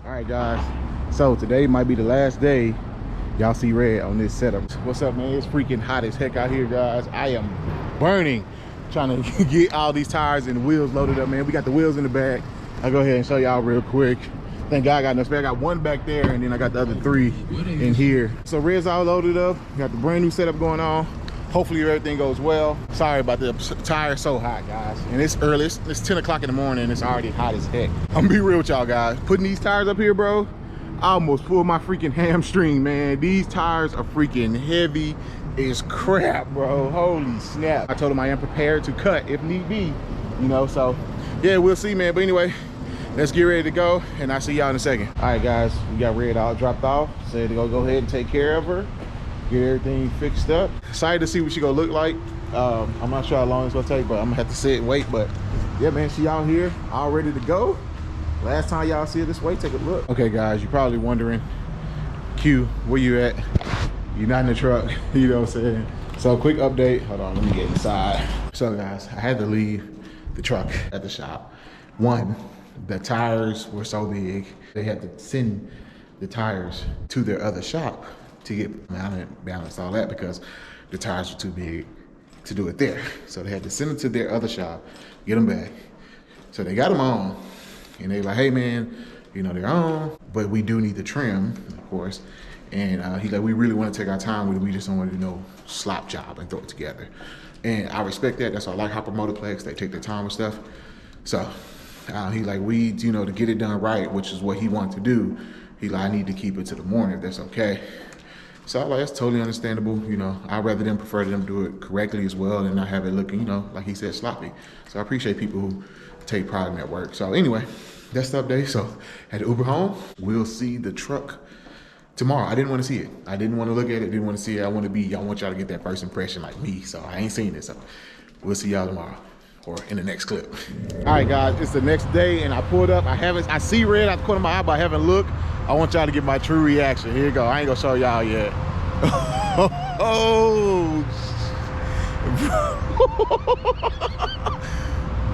All right, guys. So today might be the last day y'all see red on this setup. What's up, man? It's freaking hot as heck out here, guys. I am burning trying to get all these tires and the wheels loaded up, man. We got the wheels in the back. I'll go ahead and show y'all real quick. Thank God I got enough spare. I got one back there and then I got the other three in here. So red's all loaded up. Got the brand new setup going on. Hopefully everything goes well. Sorry about the tire, so hot, guys. And it's early, it's 10 o'clock in the morning and it's already hot as heck. I'm gonna be real with y'all, guys. Putting these tires up here, bro, I almost pulled my freaking hamstring, man. These tires are freaking heavy as crap, bro. Holy snap. I told him I am prepared to cut if need be, you know, so yeah, we'll see, man. But anyway, let's get ready to go and I'll see y'all in a second. All right, guys, we got red all dropped off. Said to go ahead and take care of her, get everything fixed up. Excited to see what she gonna look like. I'm not sure how long it's gonna take, but I'm gonna have to sit and wait. But yeah, man, she out here all ready to go. Last time y'all see her this way, take a look. Okay, guys, you're probably wondering, Q, where you at? You're not in the truck, you know what I'm saying? So quick update, hold on, let me get inside. So guys, I had to leave the truck at the shop. One, the tires were so big, they had to send the tires to their other shop to get mounted, balanced, all that, because the tires were too big to do it there. So they had to send them to their other shop, get them back. So they got them on, and they like, hey man, you know, they're on, but we do need the trim, of course. And he's like, we really want to take our time with it. We just don't want to do no slop job and throw it together. And I respect that. That's why I like Hopper Motorplex. They take their time with stuff. So he like, we, you know, to get it done right, which is what he wanted to do. He like, I need to keep it to the morning if that's okay. So I'm like, that's totally understandable. You know, I'd rather them prefer them do it correctly as well and not have it looking, you know, like he said, sloppy. So I appreciate people who take pride in their work. So anyway, that's the update. So at the Uber home, we'll see the truck tomorrow. I didn't want to see it. I didn't want to look at it, didn't want to see it. I want y'all to get that first impression like me. So I ain't seen it. So we'll see y'all tomorrow or in the next clip. All right, guys, it's the next day and I pulled up. I see red out the corner of my eye, but I haven't looked. I want y'all to get my true reaction. Here you go. I ain't gonna show y'all yet. Oh,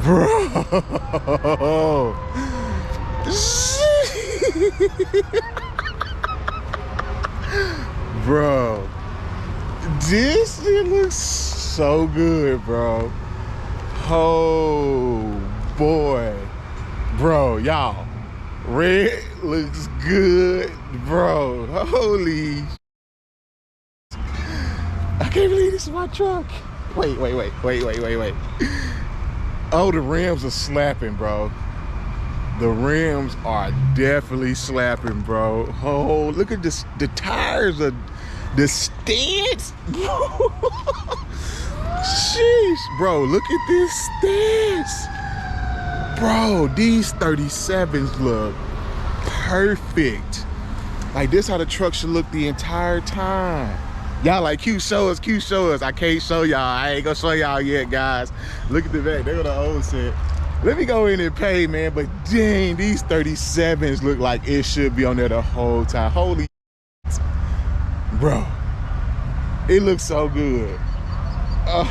bro. Bro, this shit looks so good, bro. Oh boy, bro, y'all, red looks good, bro. Holy, I can't believe this is my truck. Wait. Oh, the rims are slapping, bro. The rims are definitely slapping, bro. Oh, look at this. The tires are, the stance. Sheesh, bro, look at this stance. Bro, these 37s look perfect. Like this how the truck should look the entire time. Y'all like, Q, show us, Q, show us. I can't show y'all. I ain't gonna show y'all yet, guys. Look at the back, they got the old set. Let me go in and pay, man, but dang, these 37s look like it should be on there the whole time. Holy bro, it looks so good. All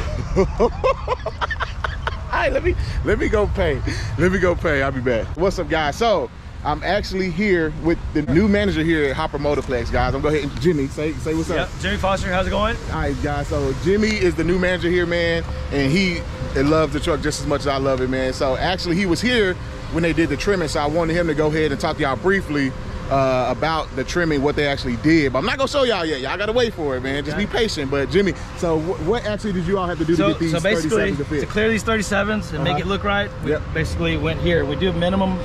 right, let me go pay. Let me go pay, I'll be back. What's up, guys? So I'm actually here with the new manager here at Hopper Motorplex, guys. I'm going to go ahead and Jimmy, say what's up. Yep, Jimmy Foster, how's it going? All right, guys, so Jimmy is the new manager here, man, and he loves the truck just as much as I love it, man. So actually he was here when they did the trimming, so I wanted him to go ahead and talk to y'all briefly about the trimming, what they actually did. But I'm not gonna show y'all yet. Y'all gotta wait for it, man. Just be patient. But Jimmy, so what actually did you all have to do to get these 37s to fit? To clear these 37s and make it look right, we basically went here. We do minimum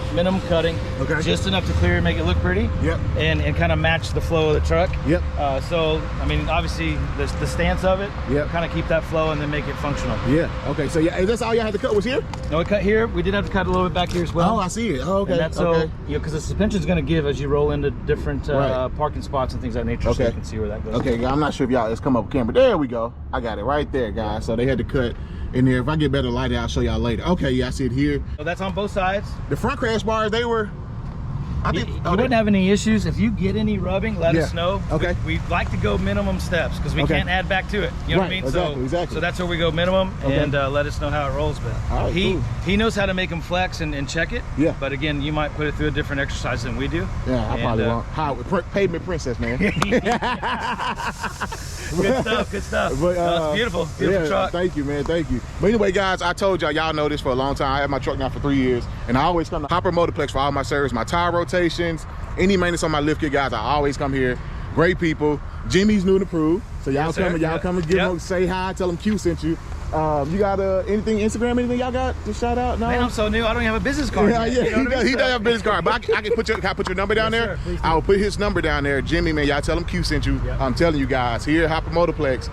cutting, just enough to clear and make it look pretty, and kind of match the flow of the truck. So I mean, obviously the stance of it, kind of keep that flow and then make it functional. Okay, so yeah, that's all y'all had to cut was here? No, we cut here. We did have to cut a little bit back here as well. Oh, I see it. Oh, okay. And that's so, you know, because the suspension's going to give as you roll into different parking spots and things of that nature, so you can see where that goes. Okay, I'm not sure if y'all, it's come up with camera. There we go. I got it right there, guys. So they had to cut in there. If I get better lighting, I'll show y'all later. Okay, yeah, I see it here. So that's on both sides. The front crash bars, they were You wouldn't have any issues. If you get any rubbing, let us know. Okay. We'd like to go minimum steps because we can't add back to it. You know what I mean? Exactly. So that's where we go minimum and let us know how it rolls. But he knows how to make them flex and check it. Yeah. But again, you might put it through a different exercise than we do. Yeah, I probably won't. How pavement princess, man. Good stuff. But, it's beautiful truck. Thank you, man. Thank you. But anyway, guys, I told y'all know this for a long time. I have my truck now for 3 years, and I always come to Hopper Motorplex for all my service, my tire rotations, any maintenance on my lift kit, guys. I always come here. Great people. Jimmy's new to prove, so y'all come and give him, say hi, tell him Q sent you. You got anything, Instagram, anything y'all got to shout out? No? Man, I'm so new, I don't even have a business card. He does have a business card, but I can put your number down there? Sir, I will put his number down there. Jimmy, man, y'all tell him Q sent you. I'm telling you guys, here at Hopper Motorplex,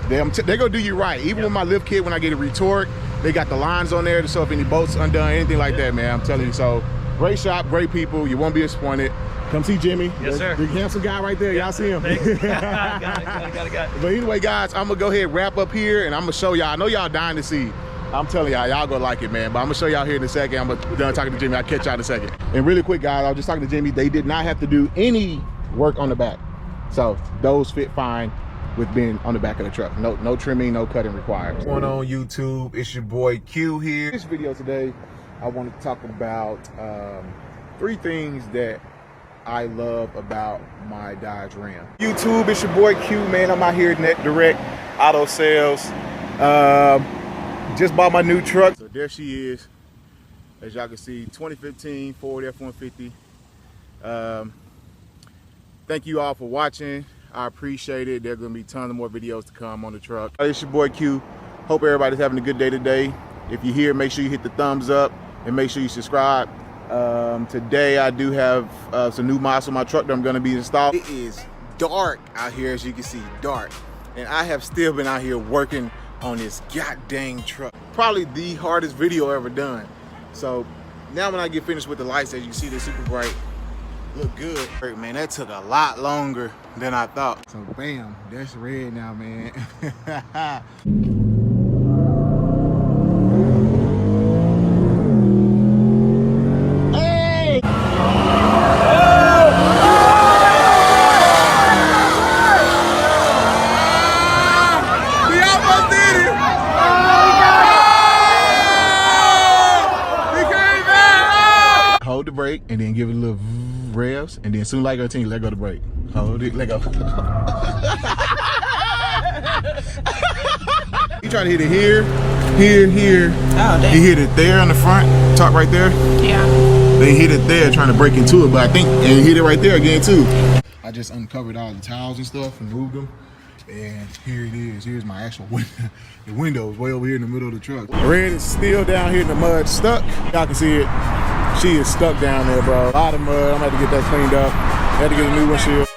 they're gonna do you right. Even with my lift kit, when I get a retort, they got the lines on there to show if any bolts undone, anything like that, man. I'm telling you. So great shop, great people. You won't be disappointed. Come see Jimmy. Yes, sir. The handsome guy right there. Y'all see him. got it. But anyway, guys, I'm gonna go ahead and wrap up here, and I'm gonna show y'all. I know y'all dying to see. I'm telling y'all gonna like it, man. But I'm gonna show y'all here in a second. I'm done talking to Jimmy. I'll catch y'all in a second. And really quick, guys, I was just talking to Jimmy. They did not have to do any work on the back, so those fit fine with being on the back of the truck. No trimming, no cutting required. What's going on YouTube? It's your boy Q here. This video today, I wanted to talk about 3 things that I love about my Dodge Ram. YouTube, it's your boy Q, man. I'm out here at Net Direct Auto Sales. Just bought my new truck. So there she is. As y'all can see, 2015 Ford F-150. Thank you all for watching. I appreciate it. There are going to be tons of more videos to come on the truck. It's your boy Q. Hope everybody's having a good day today. If you're here, make sure you hit the thumbs up and make sure you subscribe. Today I do have some new mods on my truck that I'm going to be installing. It is dark out here, as you can see, dark. And I have still been out here working on this goddamn truck. Probably the hardest video ever done. So now when I get finished with the lights, as you can see, they're super bright. Look good. Man, that took a lot longer than I thought. So bam, that's red now, man. Hold the brake and then give it a little revs, and then soon like 13, let go the brake. Hold it, let go. You try to hit it here. Oh, he hit it there on the front, top right there. Yeah. They hit it there trying to break into it, but I think, and he hit it right there again too. I just uncovered all the towels and stuff and moved them. And here it is. Here's my actual window. The window's way over here in the middle of the truck. Red is still down here in the mud, stuck. Y'all can see it. She is stuck down there, bro. A lot of mud. I'm gonna have to get that cleaned up. I had to get a new windshield.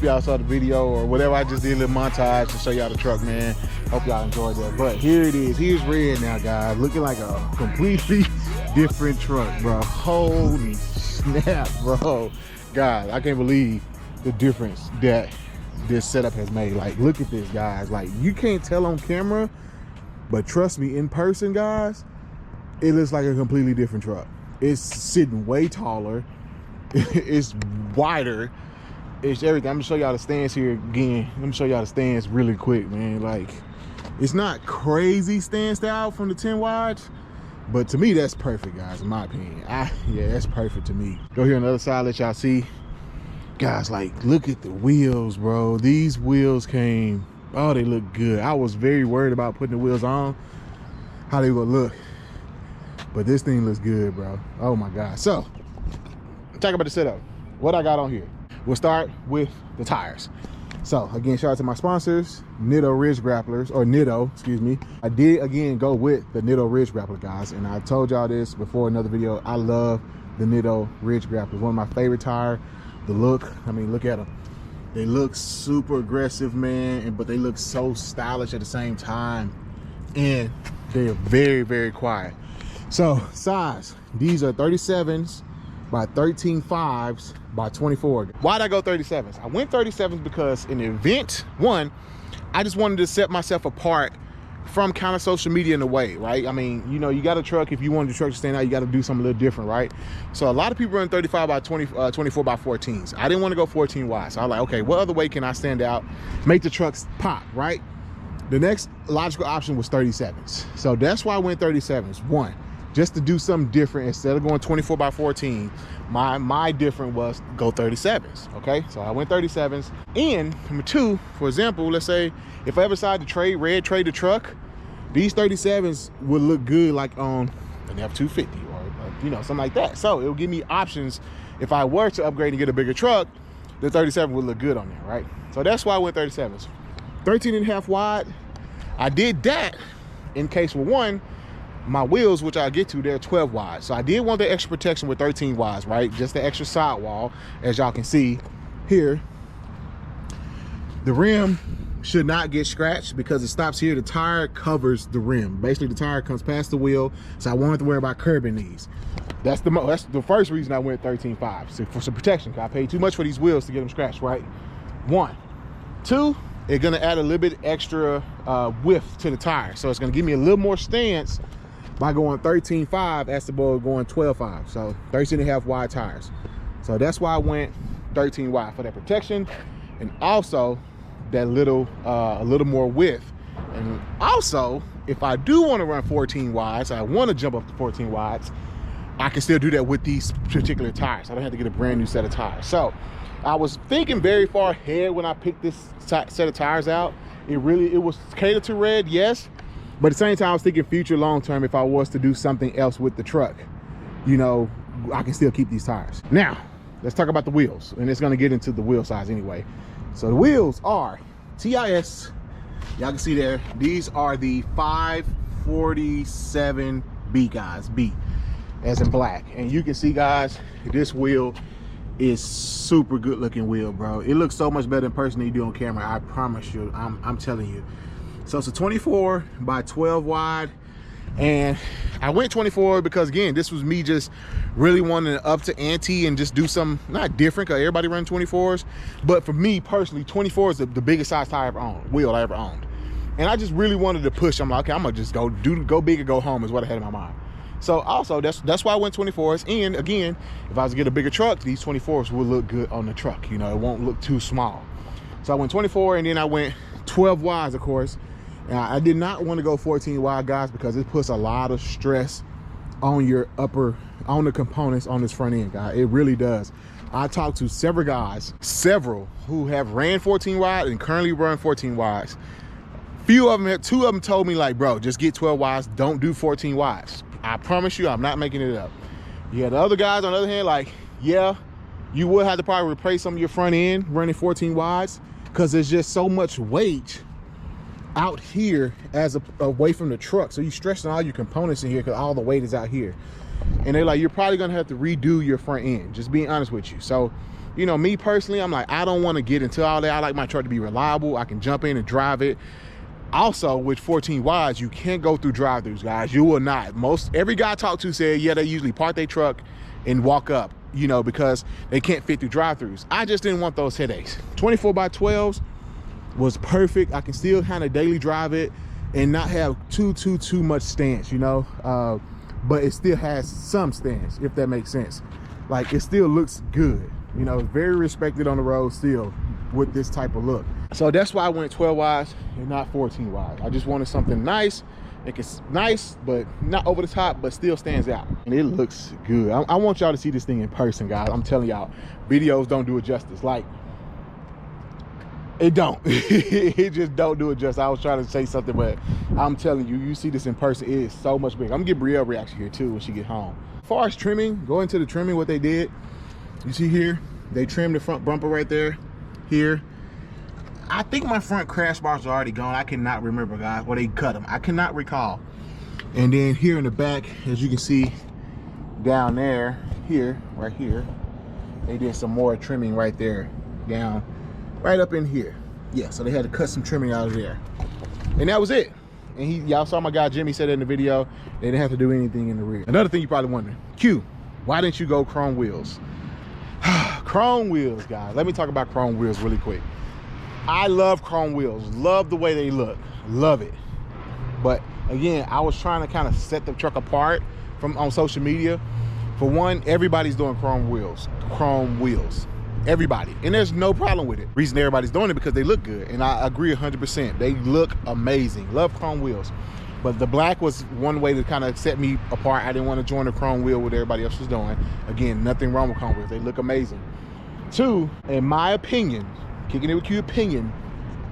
Hope y'all saw the video or whatever. I just did a little montage to show y'all the truck, man. Hope y'all enjoyed that. But here it is. Here's red now, guys. Looking like a completely different truck, bro. Holy snap, bro. Guys, I can't believe the difference that this setup has made. Like, look at this, guys. Like, you can't tell on camera, but trust me, in person, guys, it looks like a completely different truck. It's sitting way taller. It's wider. It's everything. I'm gonna show y'all the stands here again. Let me show y'all the stands really quick, man. Like, it's not crazy stand style from the 10 wides, but to me, that's perfect, guys, in my opinion. Yeah, that's perfect to me. Go here on the other side, let y'all see. Guys, like, look at the wheels, bro. These wheels came, oh, they look good. I was very worried about putting the wheels on, how they would look. But this thing looks good, bro. Oh my God. So, talk about the setup. What I got on here. We'll start with the tires. So again, shout out to my sponsors, Nitto Ridge Grapplers, or Nitto, excuse me. I did again go with the Nitto Ridge Grappler, guys, and I told y'all this before another video. I love the Nitto Ridge Grapplers. One of my favorite tire. The look, I mean, look at them. They look super aggressive, man, but they look so stylish at the same time, and they are very, very quiet. So size, these are 37s by 13.5s by 24. Why'd I go 37s? I went 37s because in the event, one, I just wanted to set myself apart from kind of social media in a way, right? I mean, you know, you got a truck, if you want the truck to stand out, you got to do something a little different, right? So a lot of people run 35 by 24 by 14s. I didn't want to go 14 wide. So I was like, okay, what other way can I stand out, make the trucks pop, right? The next logical option was 37s. So that's why I went 37s. One, just to do something different. Instead of going 24 by 14, my different was go 37s, okay? So I went 37s. And number two, for example, let's say if I ever decide to trade the truck, these 37s would look good like on an F250 or you know, something like that. So it'll give me options. If I were to upgrade and get a bigger truck, the 37 would look good on there, right? So that's why I went 37s. 13.5 wide, I did that in case, for one, my wheels, which I'll get to, they're 12 wide. So I did want the extra protection with 13 wides, right? Just the extra sidewall, as y'all can see here. The rim should not get scratched because it stops here. The tire covers the rim. Basically, the tire comes past the wheel, so I won't have to worry about curbing these. That's the first reason I went 13.5, so for some protection. I paid too much for these wheels to get them scratched, right? One. Two, it's gonna add a little bit extra width to the tire. So it's gonna give me a little more stance by going 13.5 as opposed to going 12.5. So 13.5 wide tires. So that's why I went 13 wide, for that protection, and also that little a little more width. And also, if I do want to run 14 wides, so I want to jump up to 14 wides, I can still do that with these particular tires. I don't have to get a brand new set of tires. So I was thinking very far ahead when I picked this set of tires out. It was catered to red, yes, but at the same time I was thinking future long term, if I was to do something else with the truck, you know, I can still keep these tires. Now let's talk about the wheels, and it's going to get into the wheel size anyway. So the wheels are TIS, y'all can see there, these are the 547B, guys, B as in black. And you can see, guys, this wheel is super good looking wheel, bro. It looks so much better in person than you do on camera, I promise you. I'm telling you. So it's a 24 by 12 wide, and I went 24 because, again, this was me just really wanting to up to ante and just do something not different, because everybody run 24s. But for me personally, 24 is the biggest size tire I ever owned, wheel I ever owned. And I just really wanted to push. I'm like, okay, I'm gonna just go big or go home is what I had in my mind. So also that's why I went 24s. And again, if I was to get a bigger truck, these 24s will look good on the truck. You know, it won't look too small. So I went 24, and then I went 12 wides, of course. And I did not want to go 14 wide, guys, because it puts a lot of stress on your on the components on this front end, guys. It really does. I talked to several guys, who have ran 14 wide and currently run 14 wides. Two of them told me, like, bro, just get 12 wides, don't do 14 wides. I promise you, I'm not making it up. Yeah, the other guys, on the other hand, like, yeah, you would have to probably replace some of your front end running 14 wides, because there's just so much weight out here away from the truck. So you're stretching all your components in here because all the weight is out here. and they're like, you're probably gonna have to redo your front end, just being honest with you. So, you know, me personally, I'm like, I don't want to get into all that. I like my truck to be reliable. I can jump in and drive it. Also, with 14 wides, you can't go through drive-thrus, guys. You will not. Every guy I talked to said, yeah, they usually park their truck and walk up, you know, because they can't fit through drive-thrus. I just didn't want those headaches. 24x12s was perfect. I can still kind of daily drive it and not have too much stance, you know, but it still has some stance, if that makes sense. Like, it still looks good, you know, very respected on the road still with this type of look. So that's why I went 12 wides and not 14 wides. I just wanted something nice. It's nice, but not over the top, but still stands out. And it looks good. I want y'all to see this thing in person, guys. I'm telling y'all, videos don't do it justice. Like, it don't. It just don't do it justice. I was trying to say something, but I'm telling you, you see this in person, it is so much bigger. I'm gonna get Brielle reaction here too when she get home. As far as trimming, go into the trimming, what they did, you see here, they trimmed the front bumper right there, here. I think my front crash bars are already gone. I cannot remember, guys, or they cut them. I cannot recall. And then here in the back, as you can see down there, here, right here, they did some more trimming right there, down, right up in here. Yeah, so they had to cut some trimming out of there. And that was it. And y'all saw my guy Jimmy said that in the video, they didn't have to do anything in the rear. Another thing you're probably wondering, Q, why didn't you go chrome wheels? Chrome wheels, guys. Let me talk about chrome wheels really quick. I love chrome wheels, love the way they look, love it. But again, I was trying to kind of set the truck apart from on social media. For one, everybody's doing chrome wheels, everybody. And there's no problem with it. The reason everybody's doing it because they look good. And I agree 100%. They look amazing. Love chrome wheels. But the black was one way to kind of set me apart. I didn't want to join the chrome wheel what everybody else was doing. Again, nothing wrong with chrome wheels. They look amazing. Two, in my opinion, Kicking It With Q opinion,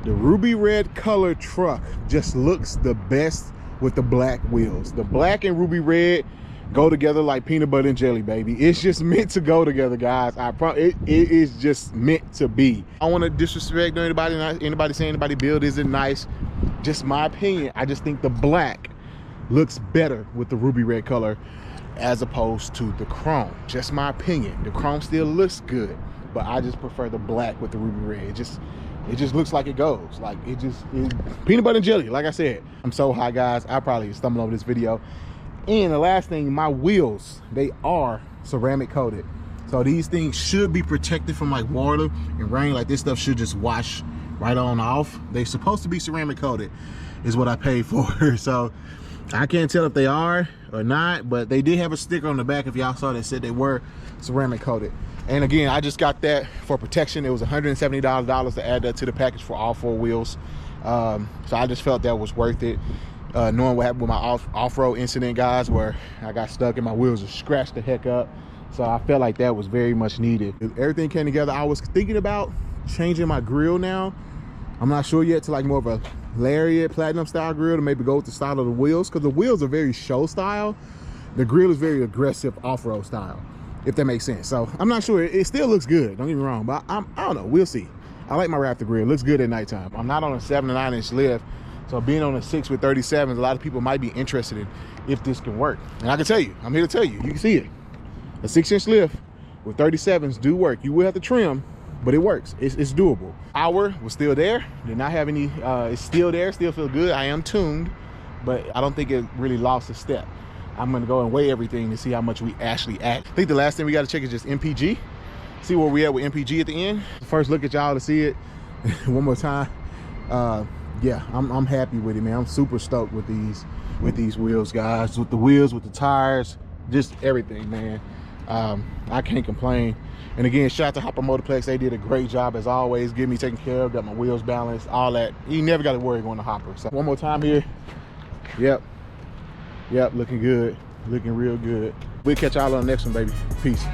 the ruby red color truck just looks the best with the black wheels. The black and ruby red go together like peanut butter and jelly, baby. It's just meant to go together, guys. It is just meant to be. I don't want to disrespect anybody, not anybody saying anybody build isn't nice. Just my opinion. I just think the black looks better with the ruby red color as opposed to the chrome. Just my opinion. The chrome still looks good, but I just prefer the black with the ruby red. It just looks like it goes. Like it peanut butter and jelly, like I said. I'm so high, guys. I probably stumbled over this video. And the last thing, my wheels, they are ceramic coated. So these things should be protected from like water and rain. Like this stuff should just wash right on off. They're supposed to be ceramic coated is what I paid for. So I can't tell if they are or not, but they did have a sticker on the back, if y'all saw, that said they were ceramic coated. And again, I just got that for protection. It was $170 to add that to the package for all 4 wheels. So I just felt that was worth it. Knowing what happened with my off-road incident, guys, where I got stuck and my wheels were scratched the heck up. So I felt like that was very much needed. Everything came together. I was thinking about changing my grill now. I'm not sure yet, to like more of a lariat platinum style grill, to maybe go with the style of the wheels, because the wheels are very show style. The grill is very aggressive off-road style, if that makes sense. So I'm not sure. It still looks good, don't get me wrong, but I don't know, we'll see. I like my Raptor grill. It looks good at nighttime. I'm not on a 7 to 9 inch lift, so being on a 6 with 37s, a lot of people might be interested in if this can work. And I can tell you, I'm here to tell you, you can see it. A 6-inch lift with 37s do work. You will have to trim, but it works. It's doable. Power was still there. Did not have any, it's still there, still feel good. I am tuned, but I don't think it really lost a step. I'm gonna go and weigh everything to see how much we actually add. I think the last thing we gotta check is just MPG. See where we at with MPG at the end. First look at y'all to see it one more time. Yeah, I'm happy with it, man. I'm super stoked with these wheels, guys. With the wheels, with the tires, just everything, man. I can't complain. And again, shout out to Hopper Motorplex. They did a great job as always, getting me taken care of, got my wheels balanced, all that. You never got to worry going to Hopper. So one more time here. Yep, looking good, looking real good. We'll catch y'all on the next one, baby. Peace.